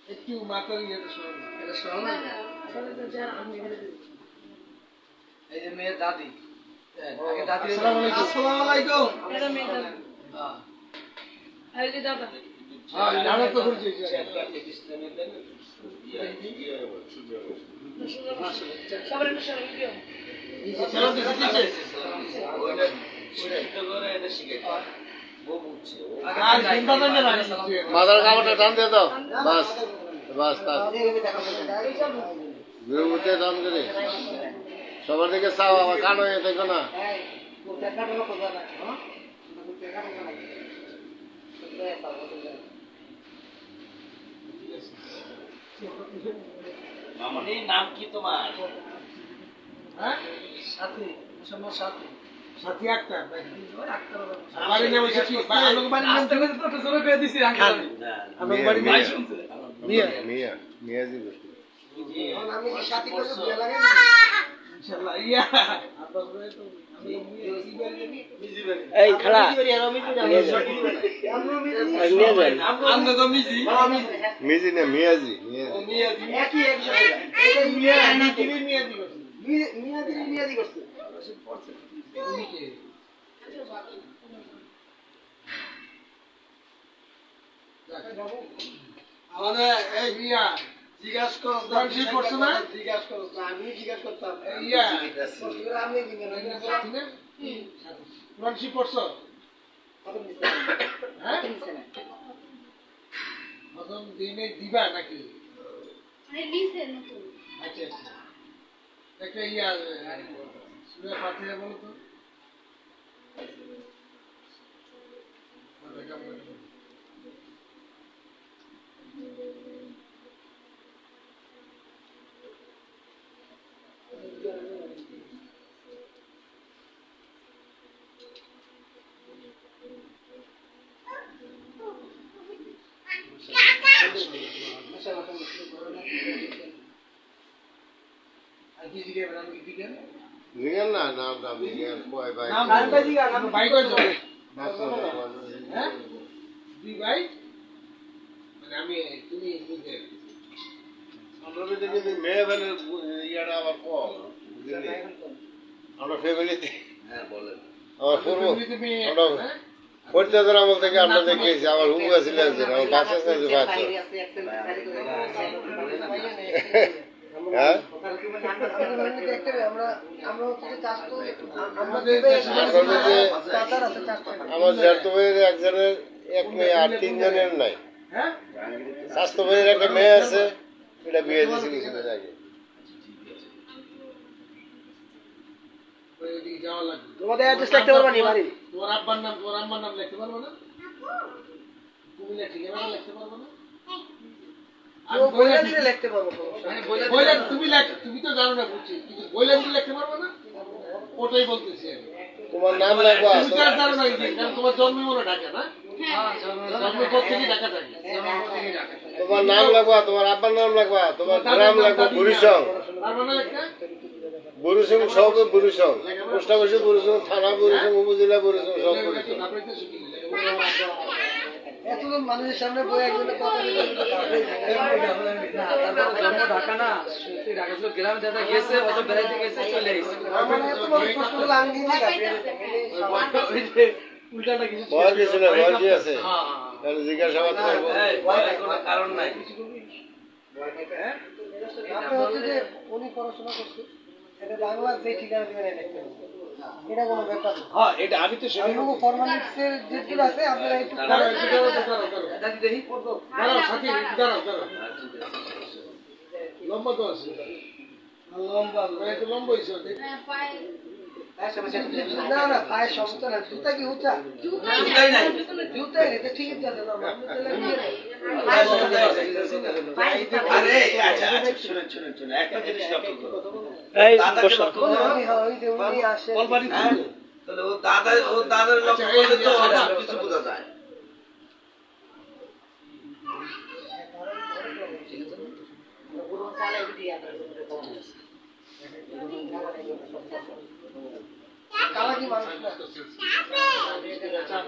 একটু মাথার ইয়েটা এই যে মেয়ের দাদি আসসালামু আলাইকুম এই যে দাদা হ্যাঁ জানো তো বুঝছি সবার একটু সরে ভিডিও চলো দিতে করে এটা শিখে মাদার কাপড়টা টান দিয়ে দাও বাস বাস বিরুতে দাম করে সবার দিকে চাও আমার কান হয়ে দেখো না নাম কি তোমার? হ্যাঁ সাথী মুসলমান সাথী সাথী আক্তার আমার নাম হচ্ছে কি আমার বাড়ি নাম থেকে তো জোরে পেয়ে দিছি আঙ্কেল আমার বাড়ি ভাই শুনছে মিয়া মিয়াজি আমি কি সাথী করে বিয়ে লাগাই ইনশাআল্লাহ ইয়া এই খালা মিজি না মিয়াজি একই এটা মিয়াজি মিয়াজি করছে আমাদের এই ইয়া জিজ্ঞাসা করো ফ্রেন্ডশিপ করছ না জিজ্ঞাসা করো আমি জিজ্ঞাসা করতাম ইয়া আমি ফ্রেন্ডশিপ করছ হ্যাঁ প্রথম দিনে দিবা নাকি মানে নিচে নাকি আচ্ছা আচ্ছা একটা ইয়া সুরা ফাতিহা বলো তো লিগেন না নাম নাম লিগেন কয় ভাই নাম ভাই দিগা নাম ভাই কই যাবে হ্যাঁ দি ভাই মানে আমি তুমি বুঝে আমরা যদি মেয়ে বেলে ইয়াটা আবার কম বুঝলি আমরা ফ্যামিলিতে হ্যাঁ বলেন আমার পূর্ব আমরা পরিচালন আমল থেকে আমরা দেখেছি আমার হুমু আছিল একজন আমার বাচ্চা আছে যে বাচ্চা হ্যাঁ আমার জ্যাঠতো ভাইয়ের একজনের এক মেয়ে আর তিনজনের নাই স্বাস্থ্য ভাইয়ের একটা মেয়ে আছে এটা বিয়ে দিয়েছে কিছুদিন আগে তোমাদের অ্যাড্রেস লিখতে পারবা নি বাড়ি তোমার আব্বার নাম তোমার আম্মার নাম লিখতে পারবো না তুমি ঠিকানা লিখতে পারবো না লিখতে পারবো তুমি তো জানো না বুঝছি কিন্তু বইলে লিখতে পারবো না ওটাই বলতেছি আমি তোমার নাম লাগবা তুমি আর জানো না কারণ তোমার জন্ম মনে ঢাকা না জন্ম থেকে ঢাকা থাকে তোমার নাম লাগবা তোমার আব্বার নাম লাগবা তোমার গ্রাম লাগবা বুড়িসং তার মানে লেখা বুড়িসং সব বুড়িসং পোস্ট অফিসে বুড়িসং থানা বুড়িসং উপজেলা বুড়িসং সব বুড়িসং এতজন মানুষের সামনে বই একজনের কথা জন্ম ঢাকা না ঢাকা ছিল গ্রামে দাদা গেছে অত বেড়াইতে গেছে চলে আসছে উল্টাটা কিছু বল দিছিল বল দি আছে তাহলে জিজ্ঞাসাবাদ করব কোনো কারণ নাই উনি পড়াশোনা করছে এটা বাংলা যে ঠিকানা দিবেন এটা কোনো ব্যাপার না হ্যাঁ এটা আমি তো সেটা ফরমালিটিসের যেগুলো আছে আপনারা একটু দাঁড়াও দাঁড়াও সাথী দাঁড়াও দাঁড়াও লম্বা তো আছে লম্বা একটু লম্বা হয়েছে পায়ে না না পায়ের সমস্যা না জুতা কি উঁচা জুতাই নাই জুতাই নেই তো ঠিক আছে না আরে আচ্ছা আচ্ছা শুনুন একটা জিনিস লক্ষ্য করো এই দাদাকে বসো। লক্ষ্য করো ওই যে উনি আসে কলবাড়ি হ্যাঁ তাহলে ও দাদার লক্ষ্য করলে তো সব কিছু বোঝা যায় কালা কি মানুষ না চাপ